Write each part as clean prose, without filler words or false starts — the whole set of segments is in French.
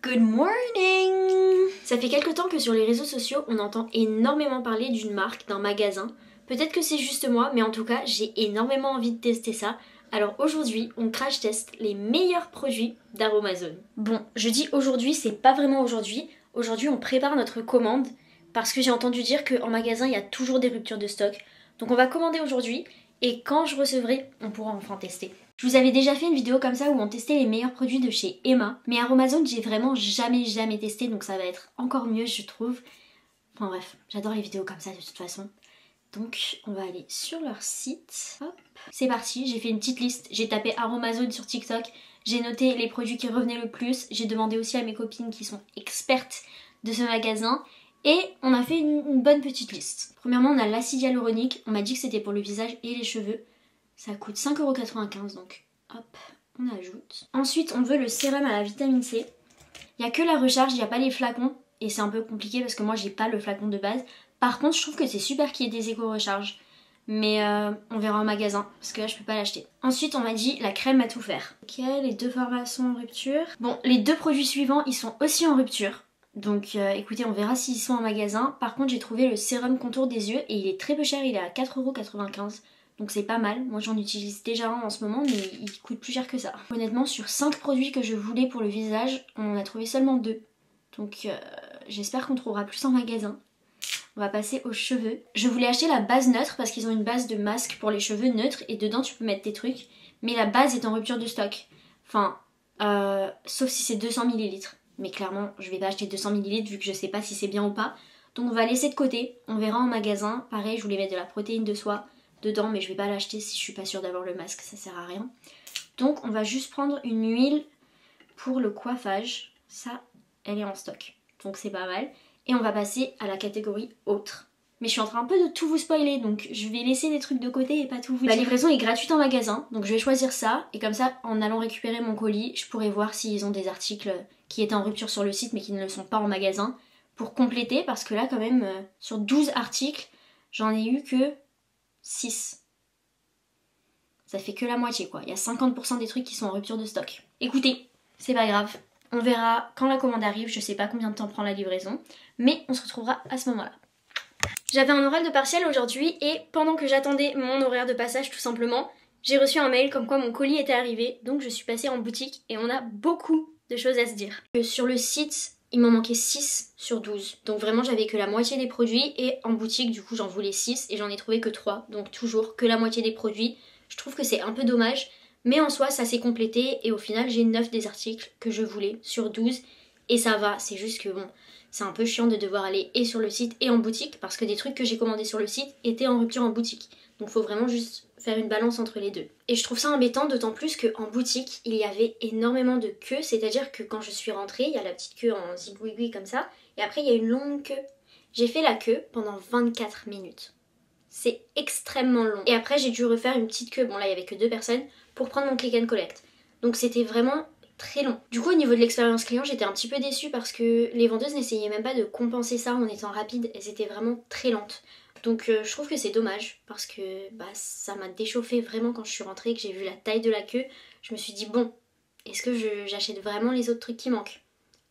Good morning! Ça fait quelques temps que sur les réseaux sociaux, on entend énormément parler d'une marque, d'un magasin. Peut-être que c'est juste moi, mais en tout cas, j'ai énormément envie de tester ça. Alors aujourd'hui, on crash teste les meilleurs produits d'Aromazone. Bon, je dis aujourd'hui, c'est pas vraiment aujourd'hui. Aujourd'hui, on prépare notre commande parce que j'ai entendu dire qu'en magasin, il y a toujours des ruptures de stock. Donc on va commander aujourd'hui et quand je recevrai, on pourra enfin tester. Je vous avais déjà fait une vidéo comme ça où on testait les meilleurs produits de chez Emma. Mais Aromazone, j'ai vraiment jamais testé, donc ça va être encore mieux, je trouve. Enfin bref, j'adore les vidéos comme ça de toute façon. Donc on va aller sur leur site. Hop, c'est parti, j'ai fait une petite liste. J'ai tapé Aromazone sur TikTok. J'ai noté les produits qui revenaient le plus. J'ai demandé aussi à mes copines qui sont expertes de ce magasin. Et on a fait une bonne petite liste. Premièrement, on a l'acide hyaluronique. On m'a dit que c'était pour le visage et les cheveux. Ça coûte 5,95 €, donc hop, on ajoute. Ensuite, on veut le sérum à la vitamine C. Il n'y a que la recharge, il n'y a pas les flacons. Et c'est un peu compliqué parce que moi, j'ai pas le flacon de base. Par contre, je trouve que c'est super qu'il y ait des éco-recharges. Mais on verra en magasin, parce que là, je peux pas l'acheter. Ensuite, on m'a dit la crème à tout faire. Ok, les deux formats sont en rupture. Bon, les deux produits suivants, ils sont aussi en rupture. Donc écoutez, on verra s'ils sont en magasin. Par contre, j'ai trouvé le sérum contour des yeux et il est très peu cher, il est à 4,95 €. Donc c'est pas mal, moi j'en utilise déjà un en ce moment mais il coûte plus cher que ça. Honnêtement sur 5 produits que je voulais pour le visage, on en a trouvé seulement 2. Donc j'espère qu'on trouvera plus en magasin. On va passer aux cheveux. Je voulais acheter la base neutre parce qu'ils ont une base de masque pour les cheveux neutres et dedans tu peux mettre tes trucs. Mais la base est en rupture de stock. Enfin, sauf si c'est 200 ml. Mais clairement je vais pas acheter 200 ml vu que je sais pas si c'est bien ou pas. Donc on va laisser de côté, on verra en magasin. Pareil je voulais mettre de la protéine de soie dedans mais je vais pas l'acheter si je suis pas sûre d'avoir le masque, ça sert à rien. Donc on va juste prendre une huile pour le coiffage, ça elle est en stock donc c'est pas mal. Et on va passer à la catégorie autre. Mais je suis en train un peu de tout vous spoiler donc je vais laisser des trucs de côté et pas tout vous dire. La livraison est gratuite en magasin donc je vais choisir ça et comme ça en allant récupérer mon colis je pourrai voir s'ils ont des articles qui étaient en rupture sur le site mais qui ne le sont pas en magasin pour compléter parce que là quand même sur 12 articles j'en ai eu que 6. Ça fait que la moitié quoi. Il y a 50% des trucs qui sont en rupture de stock. Écoutez, c'est pas grave. On verra quand la commande arrive. Je sais pas combien de temps prend la livraison. Mais on se retrouvera à ce moment-là. J'avais un oral de partiel aujourd'hui et pendant que j'attendais mon horaire de passage tout simplement, j'ai reçu un mail comme quoi mon colis était arrivé. Donc je suis passée en boutique et on a beaucoup de choses à se dire. Sur le site, il m'en manquait 6 sur 12. Donc vraiment j'avais que la moitié des produits et en boutique du coup j'en voulais 6 et j'en ai trouvé que 3. Donc toujours que la moitié des produits. Je trouve que c'est un peu dommage. Mais en soi ça s'est complété et au final j'ai 9 des articles que je voulais sur 12. Et ça va, c'est juste que bon, c'est un peu chiant de devoir aller et sur le site et en boutique. Parce que des trucs que j'ai commandés sur le site étaient en rupture en boutique. Donc faut vraiment juste faire une balance entre les deux. Et je trouve ça embêtant d'autant plus qu'en boutique, il y avait énormément de queues. C'est-à-dire que quand je suis rentrée, il y a la petite queue en zigouigui comme ça. Et après, il y a une longue queue. J'ai fait la queue pendant 24 minutes. C'est extrêmement long. Et après, j'ai dû refaire une petite queue. Bon, là, il y avait que 2 personnes pour prendre mon click and collect. Donc c'était vraiment très long. Du coup, au niveau de l'expérience client, j'étais un petit peu déçue parce que les vendeuses n'essayaient même pas de compenser ça en étant rapides. Elles étaient vraiment très lentes. Donc je trouve que c'est dommage parce que ça m'a déchauffé vraiment quand je suis rentrée et que j'ai vu la taille de la queue. Je me suis dit bon, est-ce que j'achète vraiment les autres trucs qui manquent?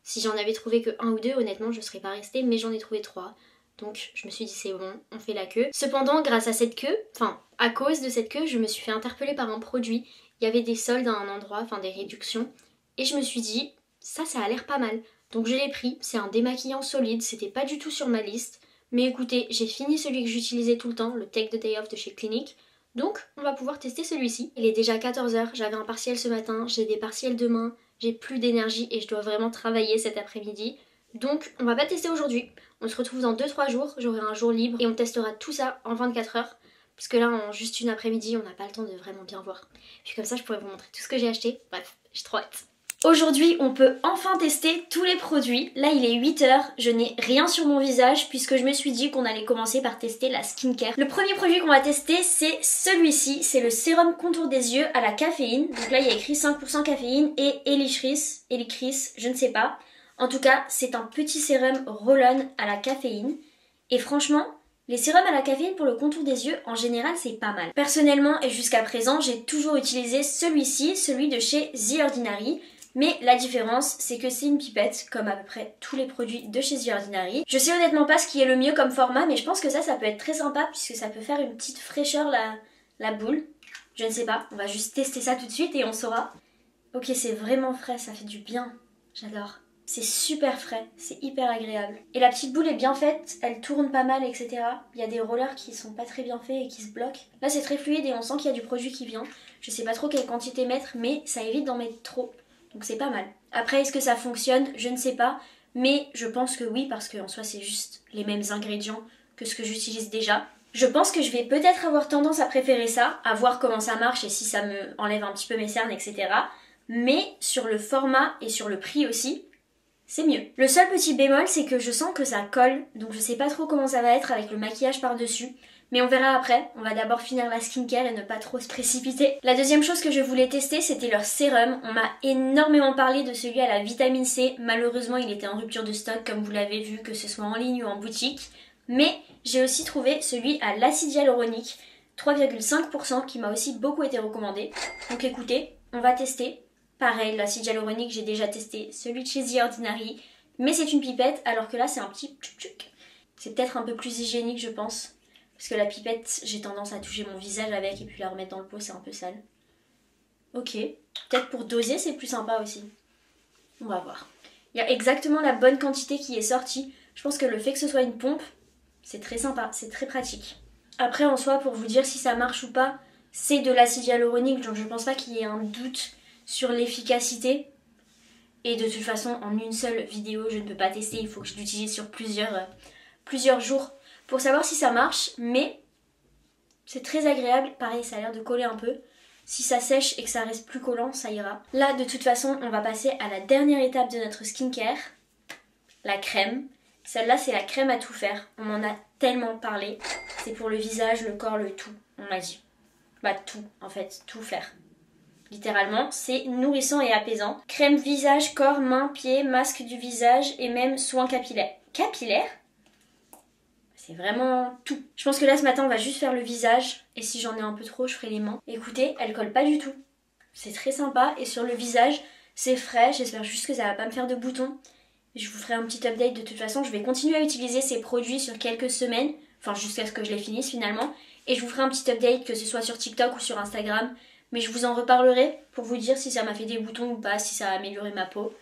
Si j'en avais trouvé que 1 ou 2, honnêtement je serais pas restée, mais j'en ai trouvé 3. Donc je me suis dit c'est bon, on fait la queue. Cependant grâce à cette queue, enfin à cause de cette queue, je me suis fait interpeller par un produit. Il y avait des soldes à un endroit, enfin des réductions. Et je me suis dit ça a l'air pas mal. Donc je l'ai pris, c'est un démaquillant solide, c'était pas du tout sur ma liste. Mais écoutez, j'ai fini celui que j'utilisais tout le temps, le Take the Day Off de chez Clinique. Donc, on va pouvoir tester celui-ci. Il est déjà 14 h, j'avais un partiel ce matin, j'ai des partiels demain, j'ai plus d'énergie et je dois vraiment travailler cet après-midi. Donc, on va pas tester aujourd'hui. On se retrouve dans 2-3 jours, j'aurai un jour libre et on testera tout ça en 24 h. Parce que là, en juste une après-midi, on n'a pas le temps de vraiment bien voir. Puis comme ça, je pourrais vous montrer tout ce que j'ai acheté. Bref, j'ai trop hâte. Aujourd'hui, on peut enfin tester tous les produits. Là, il est 8 h, je n'ai rien sur mon visage puisque je me suis dit qu'on allait commencer par tester la skincare. Le premier produit qu'on va tester, c'est celui-ci. C'est le sérum contour des yeux à la caféine. Donc là, il y a écrit 5% caféine et Helicris, je ne sais pas. En tout cas, c'est un petit sérum roll-on à la caféine. Et franchement, les sérums à la caféine pour le contour des yeux, en général, c'est pas mal. Personnellement, et jusqu'à présent, j'ai toujours utilisé celui-ci, celui de chez The Ordinary. Mais la différence, c'est que c'est une pipette, comme à peu près tous les produits de chez The Ordinary. Je sais honnêtement pas ce qui est le mieux comme format, mais je pense que ça peut être très sympa, puisque ça peut faire une petite fraîcheur la boule. Je ne sais pas, on va juste tester ça tout de suite et on saura. Ok, c'est vraiment frais, ça fait du bien. J'adore. C'est super frais, c'est hyper agréable. Et la petite boule est bien faite, elle tourne pas mal, etc. Il y a des rollers qui sont pas très bien faits et qui se bloquent. Là c'est très fluide et on sent qu'il y a du produit qui vient. Je sais pas trop quelle quantité mettre, mais ça évite d'en mettre trop. Donc c'est pas mal. Après, est-ce que ça fonctionne? Je ne sais pas. Mais je pense que oui, parce qu'en soi c'est juste les mêmes ingrédients que ce que j'utilise déjà. Je pense que je vais peut-être avoir tendance à préférer ça, à voir comment ça marche et si ça me enlève un petit peu mes cernes, etc. Mais sur le format et sur le prix aussi, c'est mieux. Le seul petit bémol, c'est que je sens que ça colle, donc je sais pas trop comment ça va être avec le maquillage par-dessus. Mais on verra après, on va d'abord finir la skincare et ne pas trop se précipiter. La deuxième chose que je voulais tester, c'était leur sérum. On m'a énormément parlé de celui à la vitamine C. Malheureusement, il était en rupture de stock, comme vous l'avez vu, que ce soit en ligne ou en boutique. Mais j'ai aussi trouvé celui à l'acide hyaluronique, 3,5%, qui m'a aussi beaucoup été recommandé. Donc écoutez, on va tester. Pareil, l'acide hyaluronique, j'ai déjà testé celui de chez The Ordinary, mais c'est une pipette, alors que là, c'est un petit tchouc. C'est peut-être un peu plus hygiénique, je pense, parce que la pipette, j'ai tendance à toucher mon visage avec et puis la remettre dans le pot, c'est un peu sale. Ok, peut-être pour doser, c'est plus sympa aussi. On va voir. Il y a exactement la bonne quantité qui est sortie. Je pense que le fait que ce soit une pompe, c'est très sympa, c'est très pratique. Après, en soi, pour vous dire si ça marche ou pas, c'est de l'acide hyaluronique, donc je pense pas qu'il y ait un doute sur l'efficacité. Et de toute façon, en une seule vidéo, je ne peux pas tester. Il faut que je l'utilise sur plusieurs jours pour savoir si ça marche. Mais c'est très agréable. Pareil, ça a l'air de coller un peu. Si ça sèche et que ça reste plus collant, ça ira. Là, de toute façon, on va passer à la dernière étape de notre skincare. La crème. Celle-là, c'est la crème à tout faire. On m'en a tellement parlé. C'est pour le visage, le corps, le tout. On m'a dit. Bah tout, en fait. Tout faire. Littéralement, c'est nourrissant et apaisant. Crème visage, corps, mains, pieds, masque du visage et même soins capillaires. Capillaires? C'est vraiment tout. Je pense que là ce matin on va juste faire le visage et si j'en ai un peu trop je ferai les mains. Écoutez, elle colle pas du tout. C'est très sympa et sur le visage c'est frais. J'espère juste que ça va pas me faire de boutons. Je vous ferai un petit update de toute façon. Je vais continuer à utiliser ces produits sur quelques semaines. Enfin jusqu'à ce que je les finisse finalement. Et je vous ferai un petit update que ce soit sur TikTok ou sur Instagram. Mais je vous en reparlerai pour vous dire si ça m'a fait des boutons ou pas, si ça a amélioré ma peau.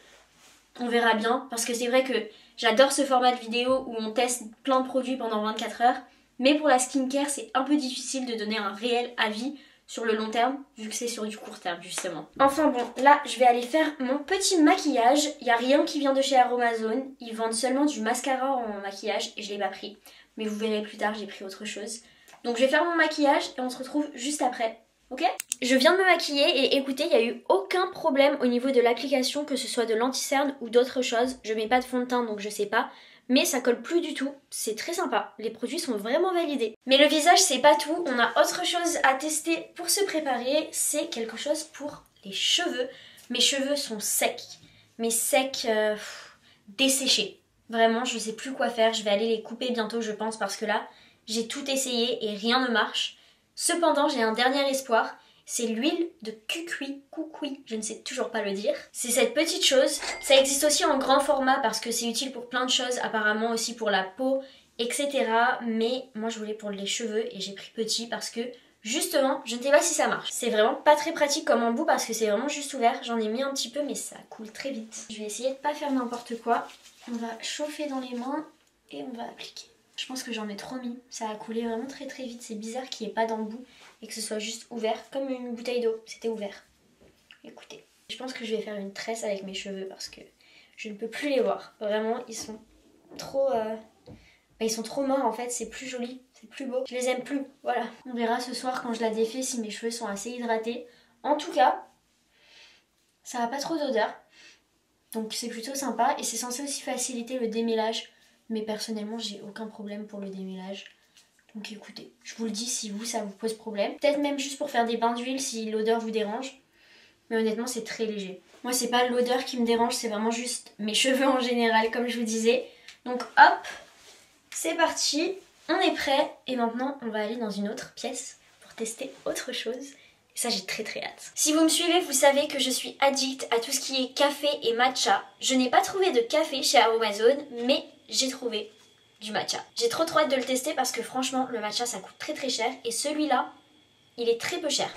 On verra bien, parce que c'est vrai que j'adore ce format de vidéo où on teste plein de produits pendant 24 heures. Mais pour la skincare, c'est un peu difficile de donner un réel avis sur le long terme, vu que c'est sur du court terme justement. Enfin bon, là je vais aller faire mon petit maquillage. Il n'y a rien qui vient de chez Aromazone. Ils vendent seulement du mascara en maquillage et je ne l'ai pas pris. Mais vous verrez plus tard, j'ai pris autre chose. Donc je vais faire mon maquillage et on se retrouve juste après. Ok? Je viens de me maquiller et écoutez, il n'y a eu aucun problème au niveau de l'application, que ce soit de l'anti-cerne ou d'autres choses. Je mets pas de fond de teint donc je sais pas, mais ça colle plus du tout. C'est très sympa, les produits sont vraiment validés. Mais le visage c'est pas tout, on a autre chose à tester pour se préparer, c'est quelque chose pour les cheveux. Mes cheveux sont secs, mais secs, desséchés. Vraiment, je sais plus quoi faire, je vais aller les couper bientôt je pense parce que là, j'ai tout essayé et rien ne marche. Cependant, j'ai un dernier espoir, c'est l'huile de cucuy, je ne sais toujours pas le dire. C'est cette petite chose, ça existe aussi en grand format parce que c'est utile pour plein de choses, apparemment aussi pour la peau, etc. Mais moi je voulais pour les cheveux et j'ai pris petit parce que justement, je ne sais pas si ça marche. C'est vraiment pas très pratique comme embout parce que c'est vraiment juste ouvert, j'en ai mis un petit peu mais ça coule très vite. Je vais essayer de pas faire n'importe quoi, on va chauffer dans les mains et on va appliquer. Je pense que j'en ai trop mis, ça a coulé vraiment très vite, c'est bizarre qu'il n'y ait pas d'embout et que ce soit juste ouvert, comme une bouteille d'eau, c'était ouvert. Écoutez, je pense que je vais faire une tresse avec mes cheveux parce que je ne peux plus les voir. Vraiment, ils sont trop morts en fait, c'est plus joli, c'est plus beau. Je les aime plus, voilà. On verra ce soir quand je la défais si mes cheveux sont assez hydratés. En tout cas, ça n'a pas trop d'odeur, donc c'est plutôt sympa et c'est censé aussi faciliter le démêlage. Mais personnellement, j'ai aucun problème pour le démêlage. Donc écoutez, je vous le dis si vous, ça vous pose problème. Peut-être même juste pour faire des bains d'huile si l'odeur vous dérange. Mais honnêtement, c'est très léger. Moi, c'est pas l'odeur qui me dérange, c'est vraiment juste mes cheveux en général, comme je vous disais. Donc hop, c'est parti, on est prêt. Et maintenant, on va aller dans une autre pièce pour tester autre chose. Ça, j'ai très hâte. Si vous me suivez, vous savez que je suis addict à tout ce qui est café et matcha. Je n'ai pas trouvé de café chez Aromazone, mais j'ai trouvé du matcha. J'ai trop hâte de le tester parce que franchement, le matcha, ça coûte très cher. Et celui-là, il est très peu cher.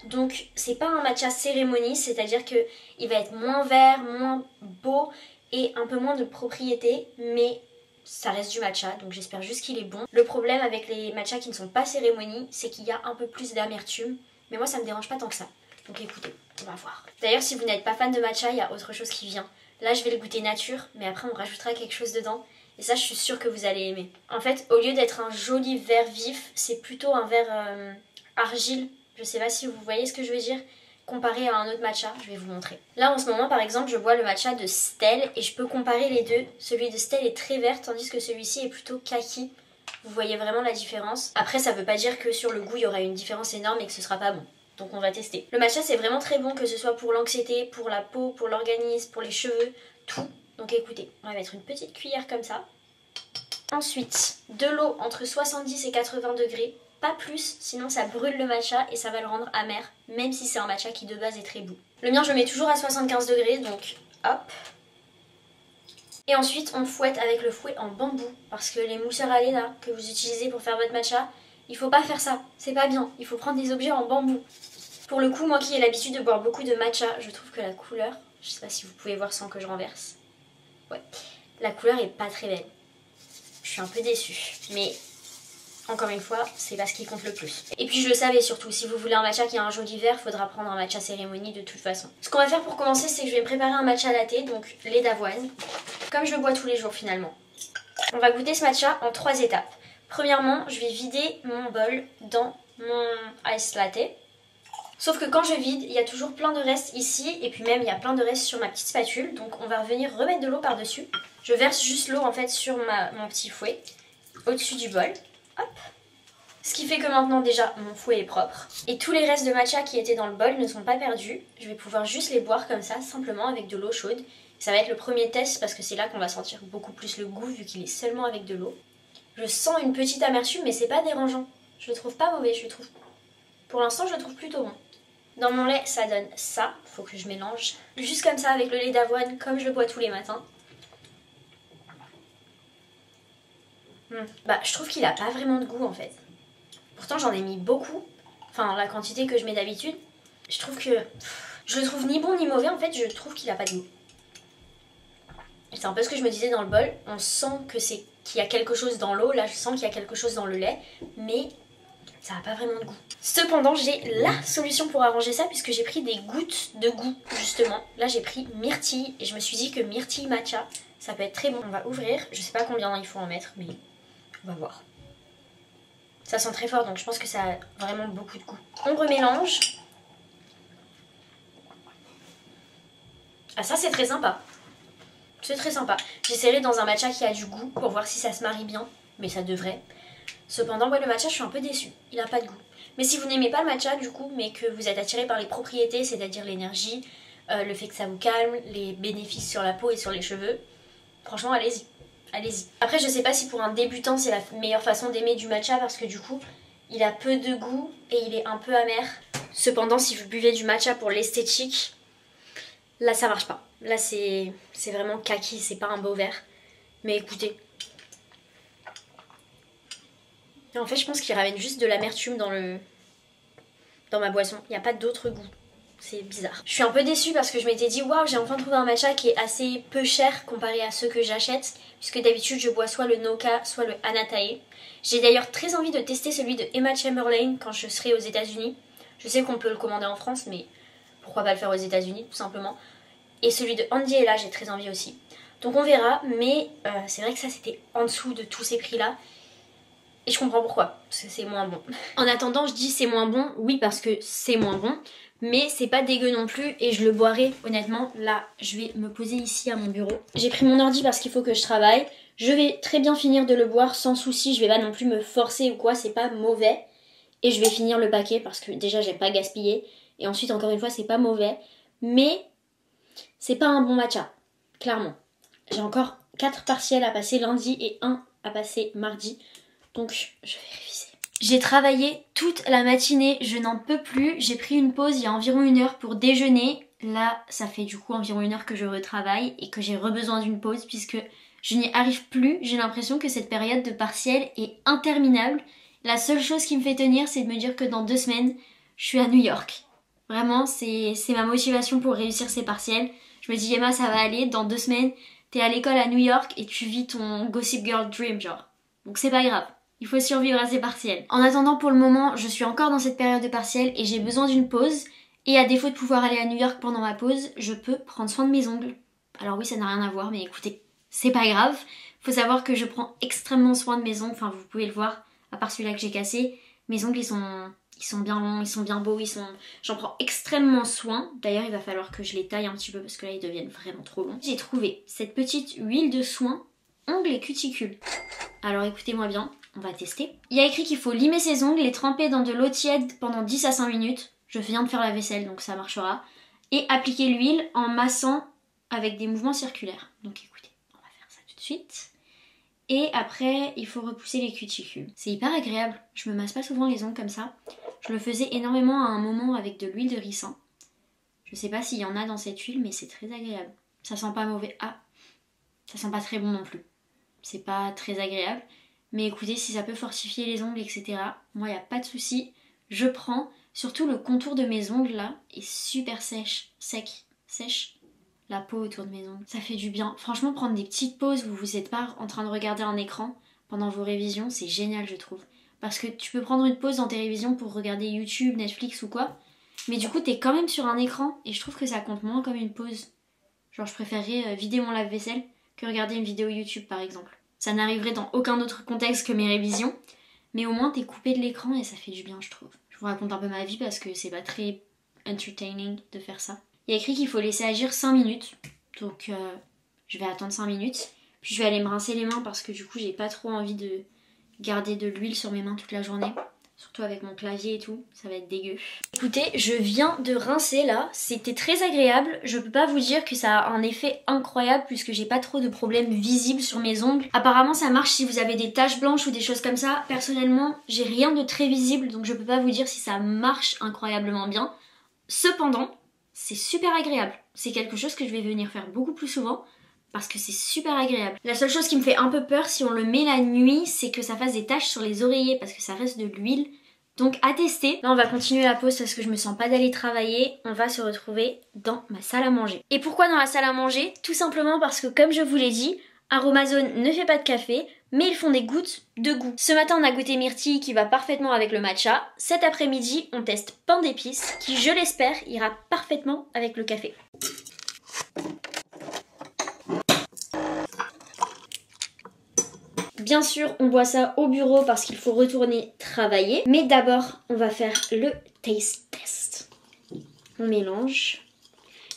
Donc, c'est pas un matcha cérémonie, c'est-à-dire que il va être moins vert, moins beau et un peu moins de propriété, mais ça reste du matcha, donc j'espère juste qu'il est bon. Le problème avec les matchas qui ne sont pas cérémonie, c'est qu'il y a un peu plus d'amertume. Mais moi, ça me dérange pas tant que ça. Donc écoutez, on va voir. D'ailleurs, si vous n'êtes pas fan de matcha, il y a autre chose qui vient. Là, je vais le goûter nature, mais après, on rajoutera quelque chose dedans. Et ça, je suis sûre que vous allez aimer. En fait, au lieu d'être un joli vert vif, c'est plutôt un vert argile. Je sais pas si vous voyez ce que je veux dire. Comparé à un autre matcha, je vais vous montrer. Là, en ce moment, par exemple, je bois le matcha de Stell et je peux comparer les deux. Celui de Stell est très vert, tandis que celui-ci est plutôt kaki. Vous voyez vraiment la différence. Après, ça veut pas dire que sur le goût, il y aura une différence énorme et que ce sera pas bon. Donc on va tester. Le matcha, c'est vraiment très bon, que ce soit pour l'anxiété, pour la peau, pour l'organisme, pour les cheveux, tout. Donc écoutez, on va mettre une petite cuillère comme ça. Ensuite, de l'eau entre 70 et 80 degrés. Pas plus, sinon ça brûle le matcha et ça va le rendre amer, même si c'est un matcha qui de base est très doux. Le mien, je le mets toujours à 75 degrés, donc hop. Et ensuite, on fouette avec le fouet en bambou, parce que les mousseurs à lait là, que vous utilisez pour faire votre matcha, il faut pas faire ça, c'est pas bien, il faut prendre des objets en bambou. Pour le coup, moi qui ai l'habitude de boire beaucoup de matcha, je trouve que la couleur, je sais pas si vous pouvez voir sans que je renverse, ouais, la couleur est pas très belle. Je suis un peu déçue, mais encore une fois, c'est pas ce qui compte le plus. Et puis je le savais surtout, si vous voulez un matcha qui a un joli vert, faudra prendre un matcha cérémonie de toute façon. Ce qu'on va faire pour commencer, c'est que je vais préparer un matcha latte, donc lait d'avoine, comme je le bois tous les jours finalement. On va goûter ce matcha en 3 étapes. Premièrement, je vais vider mon bol dans mon ice latte. Sauf que quand je vide, il y a toujours plein de restes ici, et puis même il y a plein de restes sur ma petite spatule, donc on va revenir remettre de l'eau par-dessus. Je verse juste l'eau en fait sur mon petit fouet, au-dessus du bol. Hop. Ce qui fait que maintenant déjà mon fouet est propre. Et tous les restes de matcha qui étaient dans le bol ne sont pas perdus. Je vais pouvoir juste les boire comme ça, simplement avec de l'eau chaude. Ça va être le premier test parce que c'est là qu'on va sentir beaucoup plus le goût vu qu'il est seulement avec de l'eau. Je sens une petite amertume mais c'est pas dérangeant. Je le trouve pas mauvais, je le trouve. Pour l'instant je le trouve plutôt bon. Dans mon lait ça donne ça, faut que je mélange. Juste comme ça avec le lait d'avoine comme je le bois tous les matins. Bah, je trouve qu'il a pas vraiment de goût en fait. Pourtant j'en ai mis beaucoup, enfin la quantité que je mets d'habitude. Je trouve que je le trouve ni bon ni mauvais en fait, je trouve qu'il a pas de goût. C'est un peu ce que je me disais dans le bol, on sent que qu'il y a quelque chose dans l'eau, là je sens qu'il y a quelque chose dans le lait, mais ça n'a pas vraiment de goût. Cependant j'ai la solution pour arranger ça puisque j'ai pris des gouttes de goût justement. Là j'ai pris myrtille et je me suis dit que myrtille matcha ça peut être très bon. On va ouvrir, je sais pas combien il faut en mettre mais on va voir. Ça sent très fort donc je pense que ça a vraiment beaucoup de goût. On remélange. Ah ça c'est très sympa. C'est très sympa. J'essaierai dans un matcha qui a du goût pour voir si ça se marie bien. Mais ça devrait. Cependant ouais, le matcha je suis un peu déçue. Il a pas de goût. Mais si vous n'aimez pas le matcha du coup mais que vous êtes attiré par les propriétés, c'est-à-dire l'énergie, le fait que ça vous calme, les bénéfices sur la peau et sur les cheveux, franchement allez-y. Allez-y. Après je sais pas si pour un débutant c'est la meilleure façon d'aimer du matcha parce que du coup il a peu de goût et il est un peu amer. Cependant si vous buvez du matcha pour l'esthétique, là ça marche pas. Là c'est vraiment kaki, c'est pas un beau verre. Mais écoutez. Et en fait je pense qu'il ramène juste de l'amertume dans ma boisson. Il n'y a pas d'autre goût. C'est bizarre. Je suis un peu déçue parce que je m'étais dit waouh j'ai enfin trouvé un matcha qui est assez peu cher comparé à ceux que j'achète. Puisque d'habitude je bois soit le Noka soit le Anatae. J'ai d'ailleurs très envie de tester celui de Emma Chamberlain quand je serai aux États-Unis. Je sais qu'on peut le commander en France mais pourquoi pas le faire aux États-Unis tout simplement. Et celui de Andy Ella j'ai très envie aussi. Donc on verra mais c'est vrai que ça c'était en dessous de tous ces prix là. Et je comprends pourquoi, parce que c'est moins bon. En attendant, je dis c'est moins bon, oui parce que c'est moins bon, mais c'est pas dégueu non plus et je le boirai honnêtement. Là, je vais me poser ici à mon bureau. J'ai pris mon ordi parce qu'il faut que je travaille. Je vais très bien finir de le boire sans souci, je vais pas non plus me forcer ou quoi, c'est pas mauvais. Et je vais finir le paquet parce que déjà j'ai pas gaspillé. Et ensuite, encore une fois, c'est pas mauvais, mais c'est pas un bon matcha, clairement. J'ai encore 4 partiels à passer lundi et 1 à passer mardi. Donc je vais réviser. J'ai travaillé toute la matinée, je n'en peux plus. J'ai pris une pause il y a environ 1 heure pour déjeuner. Là, ça fait du coup environ 1 heure que je retravaille et que j'ai besoin d'une pause puisque je n'y arrive plus. J'ai l'impression que cette période de partiel est interminable. La seule chose qui me fait tenir, c'est de me dire que dans 2 semaines, je suis à New York. Vraiment, c'est ma motivation pour réussir ces partiels. Je me dis, Emma, ça va aller, dans 2 semaines, t'es à l'école à New York et tu vis ton Gossip Girl dream, genre. Donc c'est pas grave. Il faut survivre à ces partiels. En attendant, pour le moment, je suis encore dans cette période de partiels et j'ai besoin d'une pause. Et à défaut de pouvoir aller à New York pendant ma pause, je peux prendre soin de mes ongles. Alors oui, ça n'a rien à voir, mais écoutez, c'est pas grave. Faut savoir que je prends extrêmement soin de mes ongles. Enfin, vous pouvez le voir, à part celui-là que j'ai cassé. Mes ongles, ils sont bien longs, ils sont bien beaux, j'en prends extrêmement soin. D'ailleurs, il va falloir que je les taille un petit peu parce que là, ils deviennent vraiment trop longs. J'ai trouvé cette petite huile de soin ongles et cuticules. Alors écoutez-moi bien. On va tester. Il y a écrit qu'il faut limer ses ongles, les tremper dans de l'eau tiède pendant 10 à 5 minutes. Je viens de faire la vaisselle donc ça marchera. Et appliquer l'huile en massant avec des mouvements circulaires. Donc écoutez, on va faire ça tout de suite. Et après, il faut repousser les cuticules. C'est hyper agréable. Je me masse pas souvent les ongles comme ça. Je le faisais énormément à un moment avec de l'huile de ricin. Je sais pas s'il y en a dans cette huile, mais c'est très agréable. Ça sent pas mauvais. Ah, ça sent pas très bon non plus. C'est pas très agréable. Mais écoutez, si ça peut fortifier les ongles, etc., moi, il n'y a pas de souci. Je prends. Surtout le contour de mes ongles, là, est super sèche. Sèche. La peau autour de mes ongles. Ça fait du bien. Franchement, prendre des petites pauses où vous n'êtes pas en train de regarder un écran pendant vos révisions, c'est génial, je trouve. Parce que tu peux prendre une pause dans tes révisions pour regarder YouTube, Netflix ou quoi. Mais du coup, t'es quand même sur un écran et je trouve que ça compte moins comme une pause. Genre, je préférerais vider mon lave-vaisselle que regarder une vidéo YouTube, par exemple. Ça n'arriverait dans aucun autre contexte que mes révisions. Mais au moins, t'es coupé de l'écran et ça fait du bien, je trouve. Je vous raconte un peu ma vie parce que c'est pas très entertaining de faire ça. Il y a écrit qu'il faut laisser agir 5 minutes. Donc, je vais attendre 5 minutes. Puis je vais aller me rincer les mains parce que du coup, j'ai pas trop envie de garder de l'huile sur mes mains toute la journée. Surtout avec mon clavier et tout, ça va être dégueu. Écoutez, je viens de rincer là, c'était très agréable. Je peux pas vous dire que ça a un effet incroyable puisque j'ai pas trop de problèmes visibles sur mes ongles. Apparemment ça marche si vous avez des taches blanches ou des choses comme ça. Personnellement, j'ai rien de très visible donc je peux pas vous dire si ça marche incroyablement bien. Cependant, c'est super agréable. C'est quelque chose que je vais venir faire beaucoup plus souvent. Parce que c'est super agréable. La seule chose qui me fait un peu peur si on le met la nuit, c'est que ça fasse des taches sur les oreillers parce que ça reste de l'huile. Donc à tester. Là on va continuer la pause parce que je me sens pas d'aller travailler. On va se retrouver dans ma salle à manger. Et pourquoi dans la salle à manger? Tout simplement parce que comme je vous l'ai dit, Aromazone ne fait pas de café, mais ils font des gouttes de goût. Ce matin on a goûté myrtille qui va parfaitement avec le matcha. Cet après-midi on teste pain d'épices qui, je l'espère, ira parfaitement avec le café. Bien sûr, on boit ça au bureau parce qu'il faut retourner travailler. Mais d'abord, on va faire le taste test. On mélange.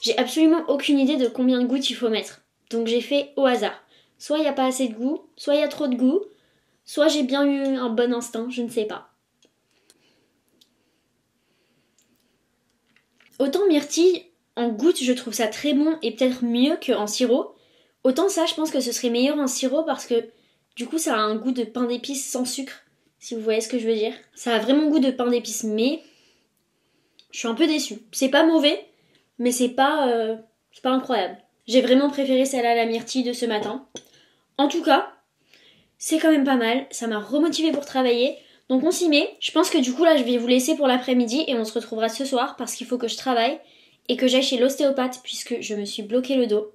J'ai absolument aucune idée de combien de gouttes il faut mettre. Donc j'ai fait au hasard. Soit il n'y a pas assez de goût, soit il y a trop de goût, soit j'ai bien eu un bon instinct, je ne sais pas. Autant myrtille, en gouttes, je trouve ça très bon et peut-être mieux qu'en sirop. Autant ça, je pense que ce serait meilleur en sirop parce que du coup, ça a un goût de pain d'épices sans sucre, si vous voyez ce que je veux dire. Ça a vraiment goût de pain d'épices, mais je suis un peu déçue. C'est pas mauvais, mais c'est pas incroyable. J'ai vraiment préféré celle à la myrtille de ce matin. En tout cas, c'est quand même pas mal. Ça m'a remotivée pour travailler. Donc on s'y met. Je pense que du coup, là, je vais vous laisser pour l'après-midi et on se retrouvera ce soir parce qu'il faut que je travaille et que j'aille chez l'ostéopathe puisque je me suis bloqué le dos.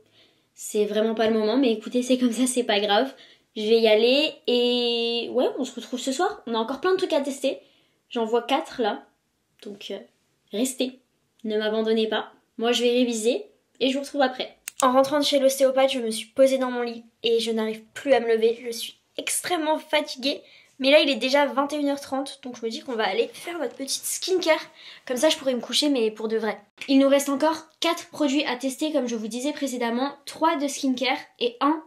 C'est vraiment pas le moment, mais écoutez, c'est comme ça, c'est pas grave. Je vais y aller et ouais, on se retrouve ce soir. On a encore plein de trucs à tester. J'en vois 4 là. Donc restez. Ne m'abandonnez pas. Moi je vais réviser et je vous retrouve après. En rentrant de chez l'ostéopathe, je me suis posée dans mon lit et je n'arrive plus à me lever. Je suis extrêmement fatiguée. Mais là il est déjà 21h30 donc je me dis qu'on va aller faire notre petite skincare. Comme ça je pourrai me coucher mais pour de vrai. Il nous reste encore 4 produits à tester comme je vous disais précédemment. 3 de skincare et 1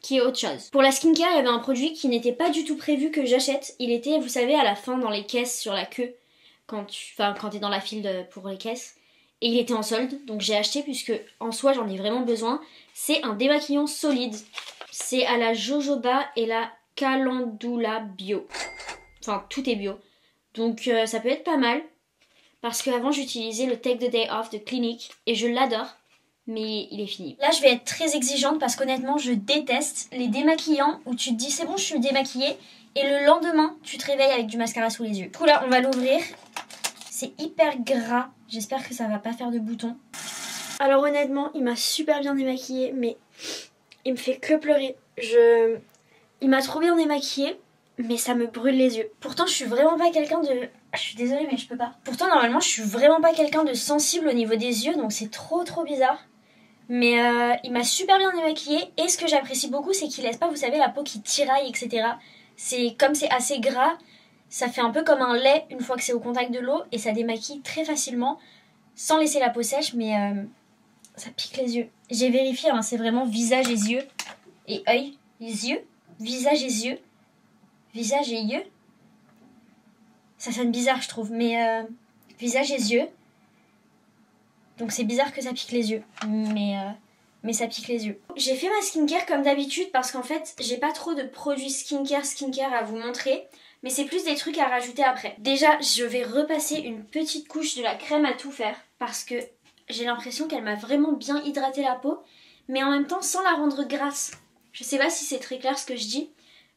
qui est autre chose. Pour la skincare, il y avait un produit qui n'était pas du tout prévu que j'achète. Il était, vous savez, à la fin dans les caisses sur la queue, quand t'es dans la file pour les caisses. Et il était en solde, donc j'ai acheté puisque en soi j'en ai vraiment besoin. C'est un démaquillant solide. C'est à la jojoba et la calendula bio. Enfin, tout est bio. Donc ça peut être pas mal. Parce qu'avant, j'utilisais le Take the Day Off de Clinique et je l'adore. Mais il est fini. Là, je vais être très exigeante parce qu'honnêtement, je déteste les démaquillants où tu te dis c'est bon, je suis démaquillée. Et le lendemain, tu te réveilles avec du mascara sous les yeux. Du coup, là, on va l'ouvrir. C'est hyper gras. J'espère que ça va pas faire de boutons. Alors honnêtement, il m'a super bien démaquillée, mais il me fait que pleurer. Il m'a trop bien démaquillée, mais ça me brûle les yeux. Pourtant, je suis vraiment pas quelqu'un de... Je suis désolée, mais je peux pas. Pourtant, normalement, je suis vraiment pas quelqu'un de sensible au niveau des yeux, donc c'est trop bizarre. Mais il m'a super bien démaquillée, et ce que j'apprécie beaucoup, c'est qu'il laisse pas, vous savez, la peau qui tiraille, etc. Comme c'est assez gras, ça fait un peu comme un lait une fois que c'est au contact de l'eau, et ça démaquille très facilement, sans laisser la peau sèche, mais ça pique les yeux. J'ai vérifié, hein, c'est vraiment visage et yeux, et œil, les yeux, visage et yeux, visage et yeux. Ça sonne bizarre, je trouve, mais visage et yeux. Donc c'est bizarre que ça pique les yeux, mais ça pique les yeux. J'ai fait ma skincare comme d'habitude parce qu'en fait, j'ai pas trop de produits skincare à vous montrer, mais c'est plus des trucs à rajouter après. Déjà, je vais repasser une petite couche de la crème à tout faire parce que j'ai l'impression qu'elle m'a vraiment bien hydraté la peau, mais en même temps sans la rendre grasse. Je sais pas si c'est très clair ce que je dis,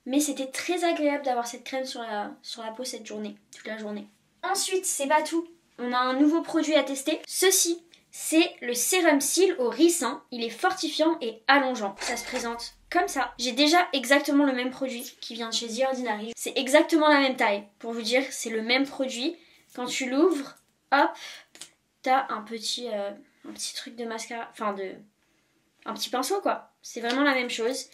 mais c'était très agréable d'avoir cette crème sur la peau cette journée, toute la journée. Ensuite, c'est pas tout. On a un nouveau produit à tester. Ceci, c'est le sérum cils au ricin. Il est fortifiant et allongeant. Ça se présente comme ça. J'ai déjà exactement le même produit qui vient de chez The Ordinary. C'est exactement la même taille. Pour vous dire, c'est le même produit. Quand tu l'ouvres, hop, t'as un petit truc de mascara. Enfin, un petit pinceau quoi. C'est vraiment la même chose.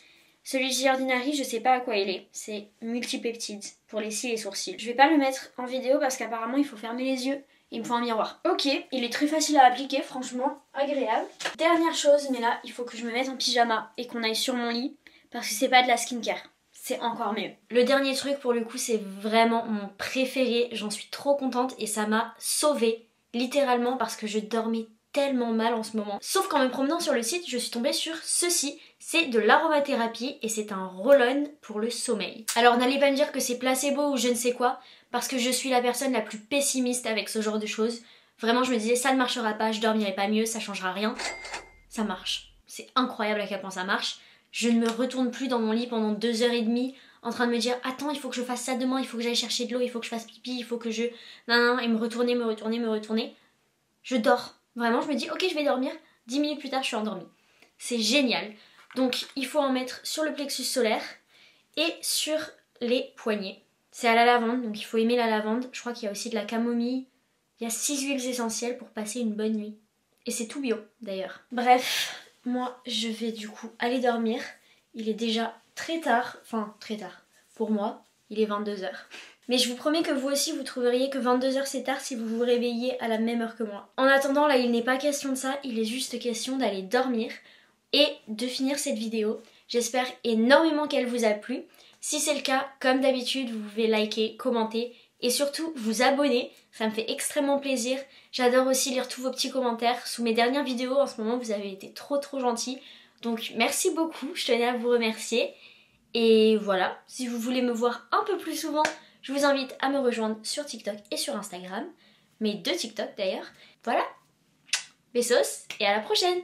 Celui de The Ordinary, je sais pas à quoi il est. C'est multipeptide pour les cils et sourcils. Je vais pas le mettre en vidéo parce qu'apparemment il faut fermer les yeux. Il me faut un miroir. Ok, il est très facile à appliquer, franchement agréable. Dernière chose, mais là il faut que je me mette en pyjama et qu'on aille sur mon lit parce que c'est pas de la skincare. C'est encore mieux. Le dernier truc pour le coup c'est vraiment mon préféré. J'en suis trop contente et ça m'a sauvée littéralement parce que je dormais tellement mal en ce moment. Sauf qu'en me promenant sur le site, je suis tombée sur ceci. C'est de l'aromathérapie et c'est un roll-on pour le sommeil. Alors n'allez pas me dire que c'est placebo ou je ne sais quoi, parce que je suis la personne la plus pessimiste avec ce genre de choses. Vraiment, je me disais ça ne marchera pas, je dormirai pas mieux, ça changera rien. Ça marche. C'est incroyable à quel point ça marche. Je ne me retourne plus dans mon lit pendant 2h30 en train de me dire attends, il faut que je fasse ça demain, il faut que j'aille chercher de l'eau, il faut que je fasse pipi, il faut que je... Non, et me retourner. Je dors. Vraiment, je me dis ok, je vais dormir. 10 minutes plus tard, je suis endormie. C'est génial. Donc, il faut en mettre sur le plexus solaire et sur les poignets. C'est à la lavande, donc il faut aimer la lavande. Je crois qu'il y a aussi de la camomille. Il y a 6 huiles essentielles pour passer une bonne nuit. Et c'est tout bio, d'ailleurs. Bref, moi, je vais du coup aller dormir. Il est déjà très tard. Enfin, très tard. Pour moi, il est 22h. Mais je vous promets que vous aussi, vous trouveriez que 22h c'est tard si vous vous réveillez à la même heure que moi. En attendant, là, il n'est pas question de ça. Il est juste question d'aller dormir et de finir cette vidéo. J'espère énormément qu'elle vous a plu. Si c'est le cas, comme d'habitude, vous pouvez liker, commenter et surtout vous abonner. Ça me fait extrêmement plaisir. J'adore aussi lire tous vos petits commentaires. Sous mes dernières vidéos, en ce moment, vous avez été trop gentils. Donc merci beaucoup, je tenais à vous remercier. Et voilà, si vous voulez me voir un peu plus souvent, je vous invite à me rejoindre sur TikTok et sur Instagram. Mes 2 TikTok d'ailleurs. Voilà, besos et à la prochaine!